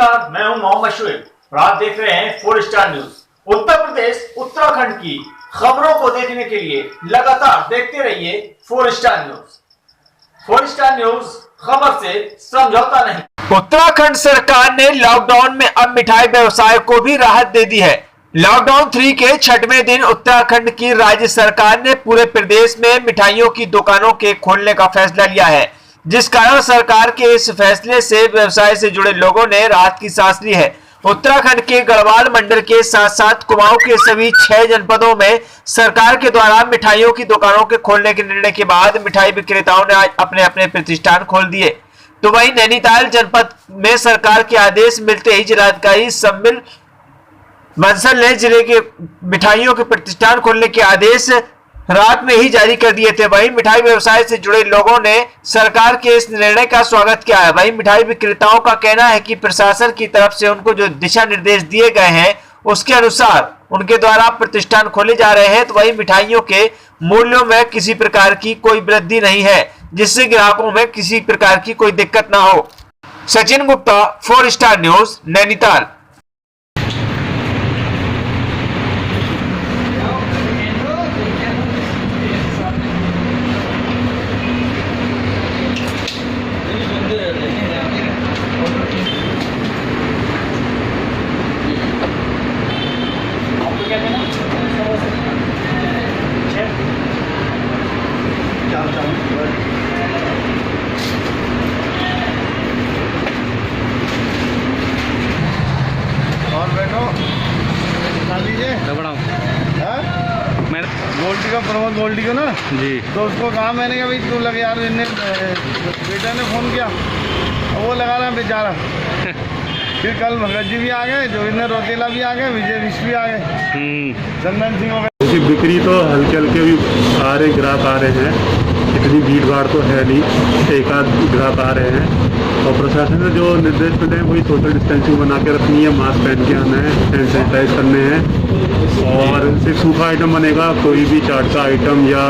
नमस्कार, मैं हूं मोहम्मद शुएब और आप देख रहे हैं 4 स्टार न्यूज। उत्तर प्रदेश उत्तराखंड की खबरों को देखने के लिए लगातार देखते रहिए 4 स्टार न्यूज। 4 स्टार न्यूज, खबर से समझौता नहीं। उत्तराखंड सरकार ने लॉकडाउन में अब मिठाई व्यवसाय को भी राहत दे दी है। लॉकडाउन 3 के छठवें दिन उत्तराखंड की राज्य सरकार ने पूरे प्रदेश में मिठाइयों की दुकानों के खोलने का फैसला लिया है, जिस कारण सरकार के इस फैसले से व्यवसाय से जुड़े लोगों ने राहत की सांस ली है। उत्तराखंड के गढ़वाल मंडल के साथ साथ कुमाऊं के सभी 6 जनपदों में सरकार के द्वारा मिठाइयों की दुकानों के खोलने के निर्णय के बाद मिठाई विक्रेताओं ने आज अपने अपने प्रतिष्ठान खोल दिए। तो वहीं नैनीताल जनपद में सरकार के आदेश मिलते ही जिलाधिकारी सम्मिल बंसल ने जिले के मिठाइयों के प्रतिष्ठान खोलने के आदेश रात में ही जारी कर दिए थे। वहीं मिठाई व्यवसाय से जुड़े लोगों ने सरकार के इस निर्णय का स्वागत किया है। वहीं मिठाई विक्रेताओं का कहना है कि प्रशासन की तरफ से उनको जो दिशा निर्देश दिए गए हैं उसके अनुसार उनके द्वारा प्रतिष्ठान खोले जा रहे हैं। तो वहीं मिठाइयों के मूल्यों में किसी प्रकार की कोई वृद्धि नहीं है, जिससे ग्राहकों में किसी प्रकार की कोई दिक्कत ना हो। Sachin Gupta, 4 star news, Nainital. और बैठो खा लीजिए। मैं गोल्डी का प्रमोद गोल्डी को ना जी, तो उसको कहा मैंने कहा भाई तू लगे यार, बेटा ने फ़ोन किया वो लगा रहा बेचारा। फिर कल भगत जी भी आ गए, जोगिंदर रोतेला भी आ गए, विजय विश्व भी आ गए, चंदन सिंह हो गए। बिक्री तो हल्के हल्के भी आ रहे, ग्राहक आ रहे हैं, इतनी भीड़ भाड़ तो है नहीं, एक आध ग्राहक आ रहे हैं। और प्रशासन ने जो निर्देश मिले हैं वही सोशल डिस्टेंसिंग बना के रखनी है, मास्क पहन के आना है, हैंड सैनिटाइज करने हैं और सिर्फ सूखा आइटम बनेगा, कोई भी चाट का आइटम या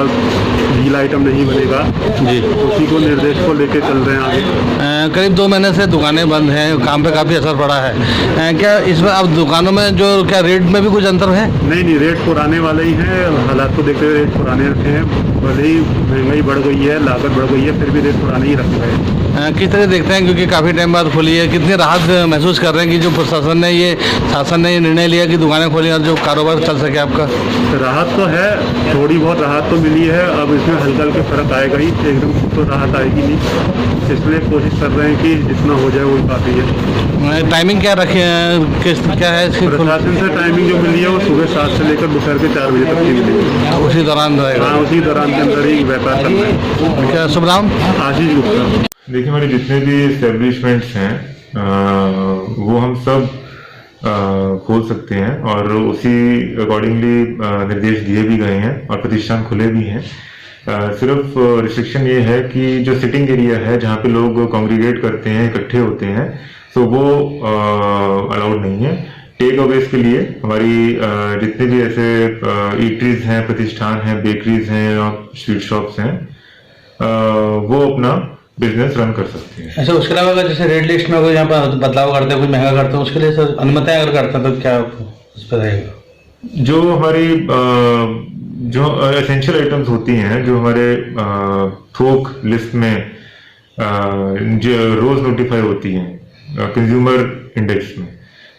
गीला आइटम नहीं बनेगा जी। उसी को निर्देश को लेके चल रहे हैं आगे। करीब 2 महीने से दुकानें बंद हैं, काम पे काफ़ी असर पड़ा है। क्या इसमें अब दुकानों में जो क्या रेट में भी कुछ अंतर है? नहीं, रेट पुराने वाले ही हैं, हालात को देखते हुए रेट पुराने रखे हैं। भले ही महंगाई बढ़ गई है, लागत बढ़ गई है, फिर भी रेट पुराने ही रखे हैं। किस तरह देखते हैं, क्योंकि काफ़ी टाइम बाद खोली है, कितनी राहत महसूस कर रहे हैं कि जो प्रशासन ने शासन ने ये निर्णय लिया कि दुकानें खोली और जो कारोबार चल सके आपका? राहत तो है, थोड़ी बहुत राहत तो मिली है। अब इसमें हल्का हल्का फर्क आएगा ही, एकदम तो राहत आएगी नहीं, इसलिए कोशिश कर रहे हैं कि जितना हो जाए वही काफ़ी है। टाइमिंग क्या रखे हैं, क्या है इसकी? प्रशासन से टाइमिंग जो मिली है वो सुबह 7 से लेकर दोपहर के 4 बजे तक की मिली। उसी दौरान रहेगा? हाँ, उसी दौरान के अंदर ही व्यापार करना है। क्या शुभ नाम? आशीष गुप्ता। देखिए, हमारे जितने भी एस्टेब्लिशमेंट्स हैं वो हम सब खोल सकते हैं और उसी अकॉर्डिंगली निर्देश दिए भी गए हैं और प्रतिष्ठान खुले भी हैं। सिर्फ रिस्ट्रिक्शन ये है कि जो सिटिंग एरिया है जहाँ पे लोग कॉन्ग्रीगेट करते हैं, इकट्ठे होते हैं, तो वो अलाउड नहीं है। टेक अवेज के लिए हमारी जितने भी ऐसे ईटरीज हैं, प्रतिष्ठान हैं, बेकरीज हैं और स्वीट शॉप्स हैं, वो अपना बिजनेस रन कर सकते हैं। अच्छा, उसके अलावा जैसे रेड लिस्ट में अगर यहाँ पर बदलाव करते हैं, कुछ महंगा करते हैं, उसके लिए सर अनुमतियाँ अगर करते हैं तो क्या उस पर रहेगा? जो हमारी जो एसेंशियल आइटम्स होती हैं, जो हमारे थोक लिस्ट में जो रोज नोटिफाई होती हैं कंज्यूमर इंडेक्स में,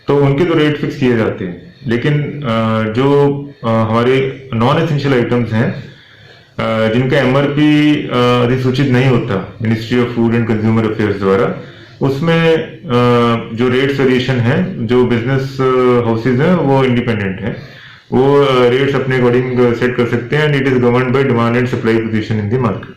तो उनके तो रेट फिक्स किए जाते हैं। लेकिन जो हमारे नॉन एसेंशियल आइटम्स हैं जिनका एमआरपी अधिसूचित नहीं होता ministry of food and consumer affairs द्वारा, उसमें जो रेट्स वेरिएशन है, जो बिजनेस हाउसेज हैं वो इंडिपेंडेंट हैं, वो रेट्स अपने अकॉर्डिंग सेट कर सकते हैं and it is governed bye demand and supply position in the market.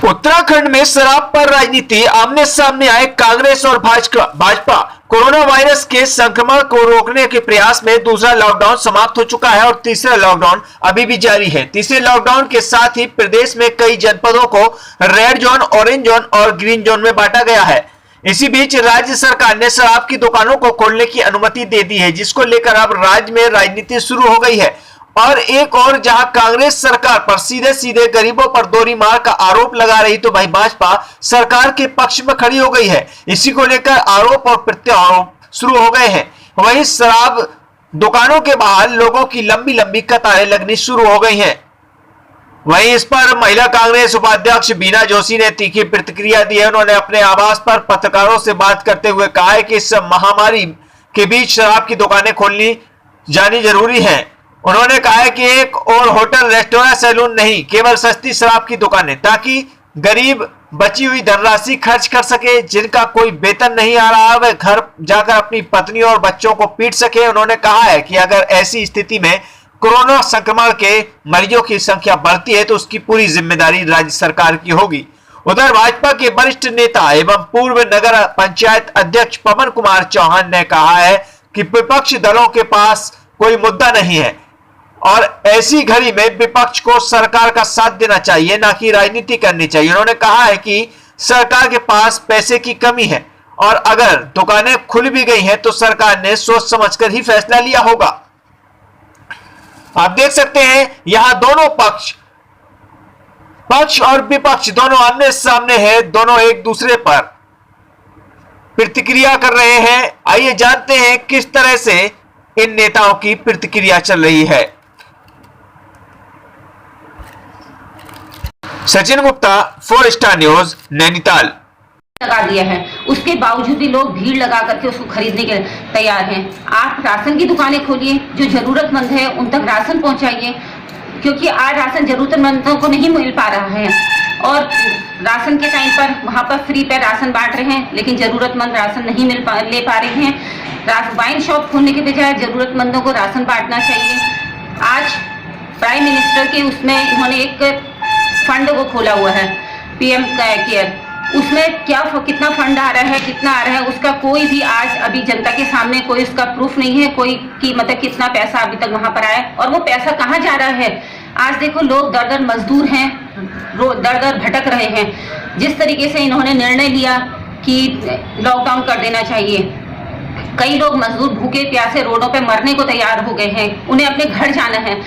Uttarakhand में शराब पर राजनीति, आमने सामने आए कांग्रेस और भाजपा। कोरोना वायरस के संक्रमण को रोकने के प्रयास में दूसरा लॉकडाउन समाप्त हो चुका है और तीसरा लॉकडाउन अभी भी जारी है। तीसरे लॉकडाउन के साथ ही प्रदेश में कई जनपदों को रेड जोन, ऑरेंज जोन और ग्रीन जोन में बांटा गया है। इसी बीच राज्य सरकार ने शराब की दुकानों को खोलने की अनुमति दे दी है, जिसको लेकर अब राज्य में राजनीति शुरू हो गई है। और एक और जहां कांग्रेस सरकार पर सीधे सीधे गरीबों पर दोहरी मार का आरोप लगा रही, तो भाई भाजपा सरकार के पक्ष में खड़ी हो गई है। इसी को लेकर आरोप और प्रत्यारोप शुरू हो गए हैं। वहीं शराब दुकानों के बाहर लोगों की लंबी लंबी कतारें लगनी शुरू हो गई हैं। वहीं इस पर महिला कांग्रेस उपाध्यक्ष बीना जोशी ने तीखी प्रतिक्रिया दी है। उन्होंने अपने आवास पर पत्रकारों से बात करते हुए कहा है कि इस महामारी के बीच शराब की दुकानें खोलनी जानी जरूरी है। उन्होंने कहा है कि एक और होटल, रेस्टोरेंट, सैलून नहीं, केवल सस्ती शराब की दुकानें, ताकि गरीब बची हुई धनराशि खर्च कर सके। जिनका कोई वेतन नहीं आ रहा, वह घर जाकर अपनी पत्नी और बच्चों को पीट सके। उन्होंने कहा है कि अगर ऐसी स्थिति में कोरोना संक्रमण के मरीजों की संख्या बढ़ती है तो उसकी पूरी जिम्मेदारी राज्य सरकार की होगी। उधर भाजपा के वरिष्ठ नेता एवं पूर्व नगर पंचायत अध्यक्ष पवन कुमार चौहान ने कहा है कि विपक्ष दलों के पास कोई मुद्दा नहीं है और ऐसी घड़ी में विपक्ष को सरकार का साथ देना चाहिए, ना कि राजनीति करनी चाहिए। उन्होंने कहा है कि सरकार के पास पैसे की कमी है और अगर दुकानें खुल भी गई हैं तो सरकार ने सोच समझकर ही फैसला लिया होगा। आप देख सकते हैं यहां दोनों पक्ष और विपक्ष दोनों आमने सामने हैं, दोनों एक दूसरे पर प्रतिक्रिया कर रहे हैं। आइए जानते हैं किस तरह से इन नेताओं की प्रतिक्रिया चल रही है। Sachin Gupta, 4 star news, Nainital. लगा दिया है, उसके बावजूद भी लोग भीड़ लगा करके उसको खरीदने के तैयार हैं। आप राशन की दुकानें खोलिए, जो जरूरतमंद है उन तक राशन पहुंचाइए, क्योंकि आज राशन जरूरतमंदों को नहीं मिल पा रहा है और राशन के टाइम पर वहां पर फ्री पे राशन बांट रहे हैं, लेकिन जरूरतमंद राशन नहीं ले पा रहे हैं। वाइन शॉप खोलने के बजाय जरूरतमंदों को राशन बांटना चाहिए। आज प्राइम मिनिस्टर के उसमें उन्होंने एक फंड को खोला हुआ है, PM केयर। उसमें कितना फंड आ रहा है, कितना आ रहा है, उसका कोई भी आज अभी जनता के सामने कोई उसका प्रूफ नहीं है, कोई कि मतलब कितना पैसा अभी तक वहां पर आया और वो पैसा कहाँ जा रहा है। आज देखो लोग दर मजदूर हैं, दर भटक रहे हैं। जिस तरीके से इन्होंने निर्णय लिया कि लॉकडाउन कर देना चाहिए, कई लोग मजदूर भूखे प्यासे रोडों पे मरने को तैयार हो गए हैं, उन्हें अपने घर जाना है।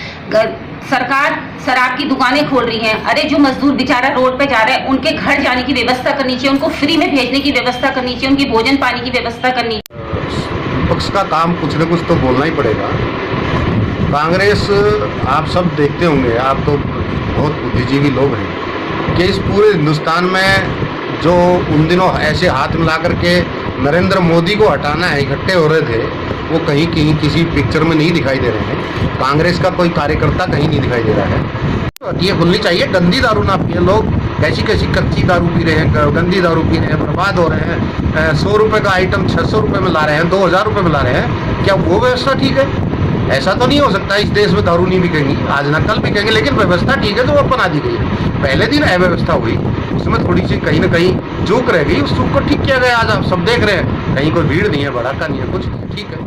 सरकार शराब की दुकानें खोल रही है, अरे जो मजदूर बेचारा रोड पे जा रहा है उनके घर जाने की व्यवस्था करनी चाहिए, उनको फ्री में भेजने की व्यवस्था करनी चाहिए, उनकी भोजन पानी की व्यवस्था करनी चाहिए। विपक्ष का काम कुछ न कुछ तो बोलना ही पड़ेगा। कांग्रेस, आप सब देखते होंगे, आप तो बहुत बुद्धिजीवी लोग हैं, कि इस पूरे हिंदुस्तान में जो उन दिनों ऐसे हाथ मिला करके नरेंद्र मोदी को हटाना है इकट्ठे हो रहे थे, वो कहीं किसी पिक्चर में नहीं दिखाई दे रहे हैं। कांग्रेस का कोई कार्यकर्ता कहीं नहीं दिखाई दे रहा है। ये खुलनी चाहिए, गंदी दारू ना पिए लोग। कैसी कच्ची दारू पी रहे हैं, गंदी दारू पी रहे हैं, बर्बाद हो रहे हैं। 100 रुपये का आइटम 600 रुपये में ला रहे हैं, 2000 रुपये में ला रहे हैं। क्या वो व्यवस्था ठीक है? ऐसा तो नहीं हो सकता इस देश में दारू नहीं बिकेंगी, आज ना कल बिकेंगे, लेकिन व्यवस्था ठीक है तो वो बना दी गई है। पहले दिन अव्यवस्था हुई, उसमें थोड़ी सी कहीं ना कहीं चूक रह गई, उस चूक को ठीक किया गया। आज आप सब देख रहे हैं, कहीं कोई भीड़ नहीं है, भड़ाका नहीं है, कुछ ठीक है।